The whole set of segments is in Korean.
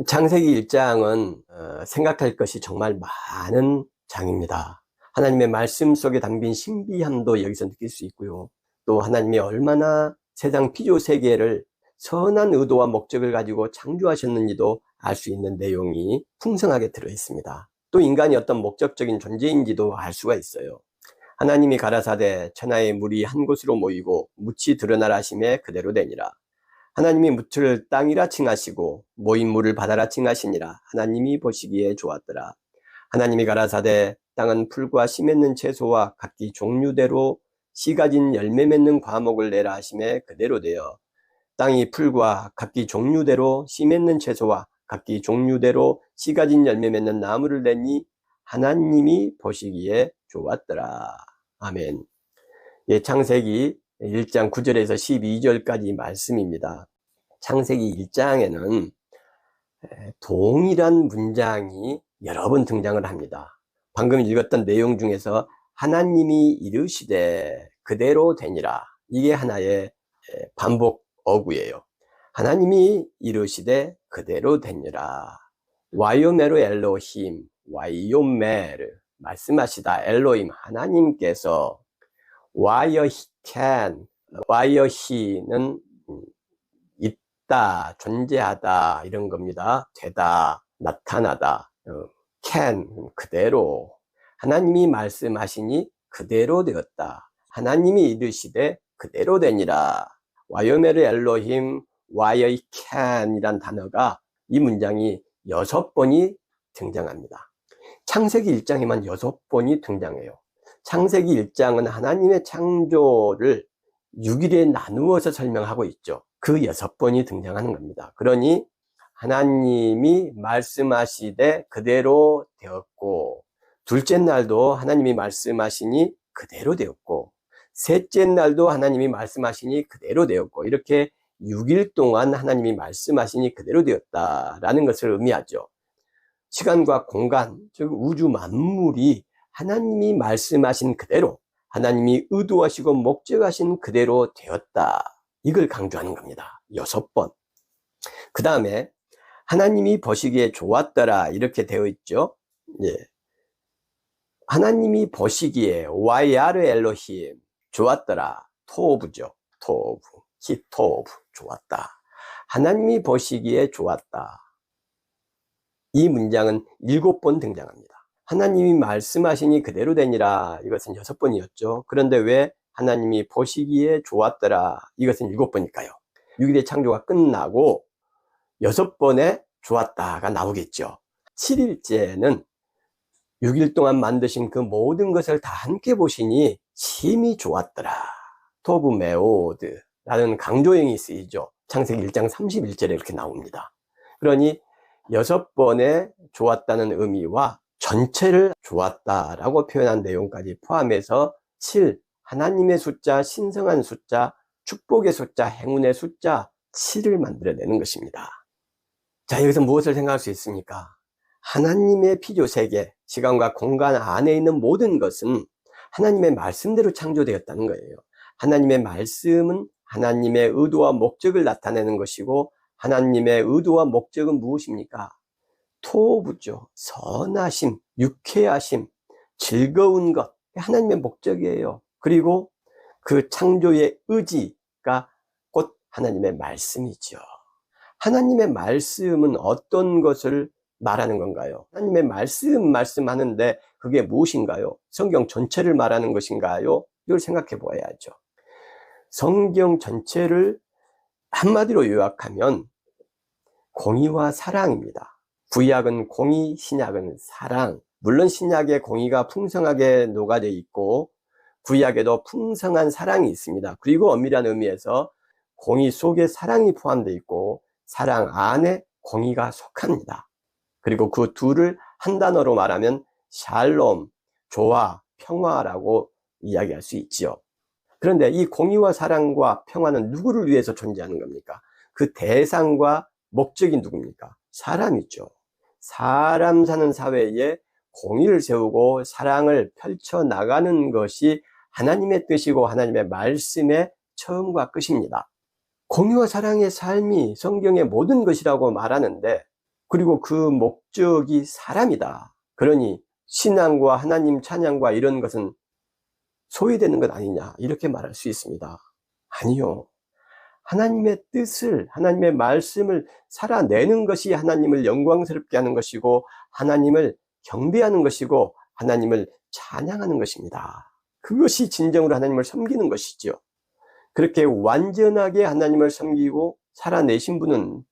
창세기 1장은 생각할 것이 정말 많은 장입니다. 하나님의 말씀 속에 담긴 신비함도 여기서 느낄 수 있고요. 또 하나님이 얼마나 세상 피조세계를 선한 의도와 목적을 가지고 창조하셨는지도 알 수 있는 내용이 풍성하게 들어있습니다. 또 인간이 어떤 목적적인 존재인지도 알 수가 있어요. 하나님이 가라사대 천하의 물이 한 곳으로 모이고 묻이 드러나라 하심에 그대로 되니라. 하나님이 묻을 땅이라 칭하시고 모인 물을 바다라 칭하시니라. 하나님이 보시기에 좋았더라. 하나님이 가라사대 땅은 풀과 씨 맺는 채소와 각기 종류대로 씨 가진 열매 맺는 과목을 내라 하심에 그대로 되어 땅이 풀과 각기 종류대로 씨 맺는 채소와 각기 종류대로 씨 가진 열매 맺는 나무를 내니 하나님이 보시기에 좋았더라. 아멘. 예, 창세기 1장 9절에서 12절까지 말씀입니다. 창세기 1장에는 동일한 문장이 여러 번 등장을 합니다. 방금 읽었던 내용 중에서 하나님이 이르시되 그대로 되니라. 이게 하나의 반복 어구예요. 하나님이 이르시되 그대로 되니라. 와요메르 엘로힘, 와요메르 말씀하시다. 엘로힘 하나님께서 와여 캔, 와여 히는 있다, 존재하다 이런 겁니다. 되다, 나타나다. 캔 그대로 하나님이 말씀하시니 그대로 되었다. 하나님이 이르시되 그대로 되니라. 와요메르 엘로힘 와여 캔이란 단어가 이 문장이 6번이 등장합니다. 창세기 1장에만 6번이 등장해요. 창세기 1장은 하나님의 창조를 6일에 나누어서 설명하고 있죠. 그 6번이 등장하는 겁니다. 그러니 하나님이 말씀하시되 그대로 되었고, 둘째 날도 하나님이 말씀하시니 그대로 되었고, 셋째 날도 하나님이 말씀하시니 그대로 되었고, 이렇게 6일 동안 하나님이 말씀하시니 그대로 되었다라는 것을 의미하죠. 시간과 공간, 즉 우주 만물이 하나님이 말씀하신 그대로, 하나님이 의도하시고 목적하신 그대로 되었다. 이걸 강조하는 겁니다. 6번. 그 다음에 하나님이 보시기에 좋았더라 이렇게 되어 있죠. 예. 하나님이 보시기에 와야르 엘로힘 좋았더라. 토브죠. 토브. 히토브 좋았다. 하나님이 보시기에 좋았다. 이 문장은 7번 등장합니다. 하나님이 말씀하시니 그대로 되니라. 이것은 6번이었죠. 그런데 왜 하나님이 보시기에 좋았더라. 이것은 7번일까요? 6일의 창조가 끝나고 6번에 좋았다가 나오겠죠. 7일째는 6일 동안 만드신 그 모든 것을 다 함께 보시니 심히 좋았더라. 토브 메오드 라는 강조형이 쓰이죠. 창세기 1장 31절에 이렇게 나옵니다. 그러니 6번에 좋았다는 의미와 전체를 좋았다라고 표현한 내용까지 포함해서 7, 하나님의 숫자, 신성한 숫자, 축복의 숫자, 행운의 숫자 7을 만들어내는 것입니다. 자, 여기서 무엇을 생각할 수 있습니까? 하나님의 피조세계, 시간과 공간 안에 있는 모든 것은 하나님의 말씀대로 창조되었다는 거예요. 하나님의 말씀은 하나님의 의도와 목적을 나타내는 것이고, 하나님의 의도와 목적은 무엇입니까? 토부죠. 선하심, 유쾌하심, 즐거운 것, 하나님의 목적이에요. 그리고 그 창조의 의지가 곧 하나님의 말씀이죠. 하나님의 말씀은 어떤 것을 말하는 건가요? 하나님의 말씀하는데 그게 무엇인가요? 성경 전체를 말하는 것인가요? 이걸 생각해 보아야죠. 성경 전체를 한마디로 요약하면 공의와 사랑입니다. 구약은 공의, 신약은 사랑. 물론 신약에 공의가 풍성하게 녹아져 있고 구약에도 풍성한 사랑이 있습니다. 그리고 엄밀한 의미에서 공의 속에 사랑이 포함되어 있고 사랑 안에 공의가 속합니다. 그리고 그 둘을 한 단어로 말하면 샬롬, 조화, 평화라고 이야기할 수 있죠. 그런데 이 공의와 사랑과 평화는 누구를 위해서 존재하는 겁니까? 그 대상과 목적이 누굽니까? 사람이죠. 사람 사는 사회에 공의를 세우고 사랑을 펼쳐나가는 것이 하나님의 뜻이고 하나님의 말씀의 처음과 끝입니다. 공의와 사랑의 삶이 성경의 모든 것이라고 말하는데 그리고 그 목적이 사람이다. 그러니 신앙과 하나님 찬양과 이런 것은 소외되는 것 아니냐, 이렇게 말할 수 있습니다. 아니요. 하나님의 뜻을, 하나님의 말씀을 살아내는 것이 하나님을 영광스럽게 하는 것이고, 하나님을 경배하는 것이고, 하나님을 찬양하는 것입니다. 그것이 진정으로 하나님을 섬기는 것이죠. 그렇게 완전하게 하나님을 섬기고 살아내신 분은,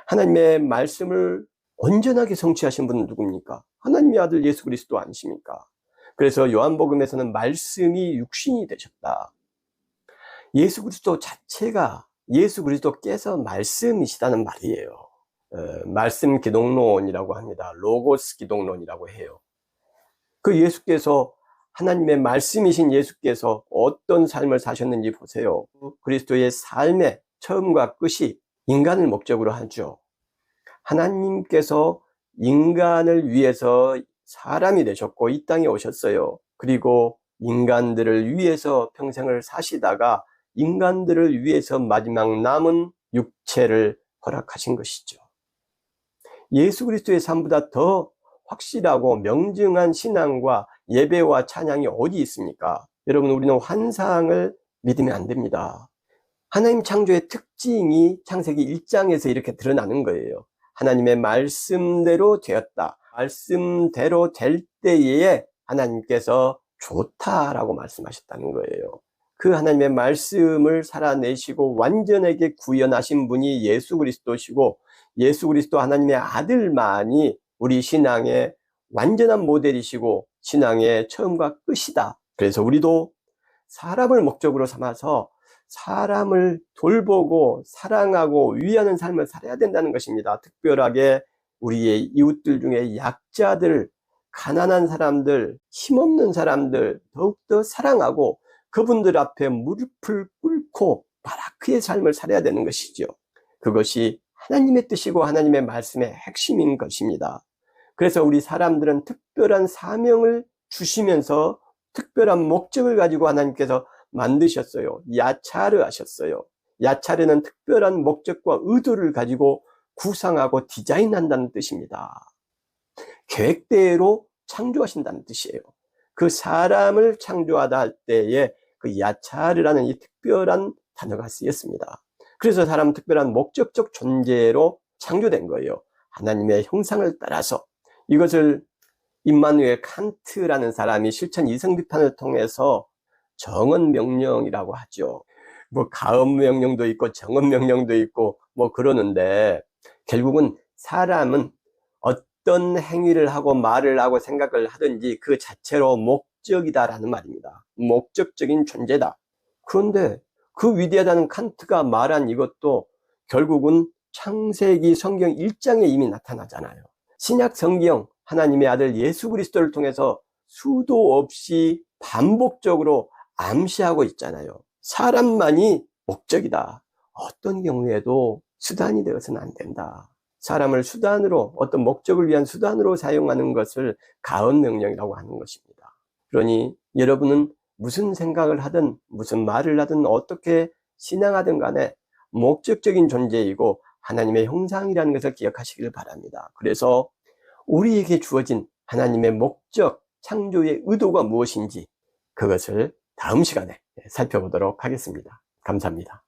하나님의 말씀을 온전하게 성취하신 분은 누굽니까? 하나님의 아들 예수 그리스도 아니십니까? 그래서 요한복음에서는 말씀이 육신이 되셨다. 예수 그리스도 자체가, 예수 그리스도께서 말씀이시다는 말이에요. 말씀 기독론이라고 합니다. 로고스 기독론이라고 해요. 그 예수께서, 하나님의 말씀이신 예수께서 어떤 삶을 사셨는지 보세요. 그리스도의 삶의 처음과 끝이 인간을 목적으로 하죠. 하나님께서 인간을 위해서 사람이 되셨고 이 땅에 오셨어요. 그리고 인간들을 위해서 평생을 사시다가 인간들을 위해서 마지막 남은 육체를 허락하신 것이죠. 예수 그리스도의 삶보다 더 확실하고 명증한 신앙과 예배와 찬양이 어디 있습니까? 여러분, 우리는 환상을 믿으면 안 됩니다. 하나님 창조의 특징이 창세기 1장에서 이렇게 드러나는 거예요. 하나님의 말씀대로 되었다. 말씀대로 될 때에 하나님께서 좋다라고 말씀하셨다는 거예요. 그 하나님의 말씀을 살아내시고 완전하게 구현하신 분이 예수 그리스도시고, 예수 그리스도 하나님의 아들만이 우리 신앙의 완전한 모델이시고 신앙의 처음과 끝이다. 그래서 우리도 사람을 목적으로 삼아서 사람을 돌보고 사랑하고 위하는 삶을 살아야 된다는 것입니다. 특별하게 우리의 이웃들 중에 약자들, 가난한 사람들, 힘없는 사람들 더욱더 사랑하고 그분들 앞에 무릎을 꿇고 바라크의 삶을 살아야 되는 것이죠. 그것이 하나님의 뜻이고 하나님의 말씀의 핵심인 것입니다. 그래서 우리 사람들은 특별한 사명을 주시면서 특별한 목적을 가지고 하나님께서 만드셨어요. 야차르 하셨어요. 야차르는 특별한 목적과 의도를 가지고 구상하고 디자인한다는 뜻입니다. 계획대로 창조하신다는 뜻이에요. 그 사람을 창조하다 할 때에 그 야차르라는 이 특별한 단어가 쓰였습니다. 그래서 사람은 특별한 목적적 존재로 창조된 거예요. 하나님의 형상을 따라서. 이것을 임마누엘 칸트라는 사람이 실천 이성 비판을 통해서 정언 명령이라고 하죠. 뭐 가언 명령도 있고 정언 명령도 있고 뭐 그러는데, 결국은 사람은 어떤 행위를 하고 말을 하고 생각을 하든지 그 자체로 목적이다라는 말입니다. 목적적인 존재다. 그런데 그 위대하다는 칸트가 말한 이것도 결국은 창세기 성경 1장에 이미 나타나잖아요. 신약 성경, 하나님의 아들 예수 그리스도를 통해서 수도 없이 반복적으로 암시하고 있잖아요. 사람만이 목적이다. 어떤 경우에도 수단이 되어서는 안 된다. 사람을 수단으로, 어떤 목적을 위한 수단으로 사용하는 것을 가언 명령이라고 하는 것입니다. 그러니 여러분은 무슨 생각을 하든 무슨 말을 하든 어떻게 신앙하든 간에 목적적인 존재이고 하나님의 형상이라는 것을 기억하시길 바랍니다. 그래서 우리에게 주어진 하나님의 목적, 창조의 의도가 무엇인지 그것을 다음 시간에 살펴보도록 하겠습니다. 감사합니다.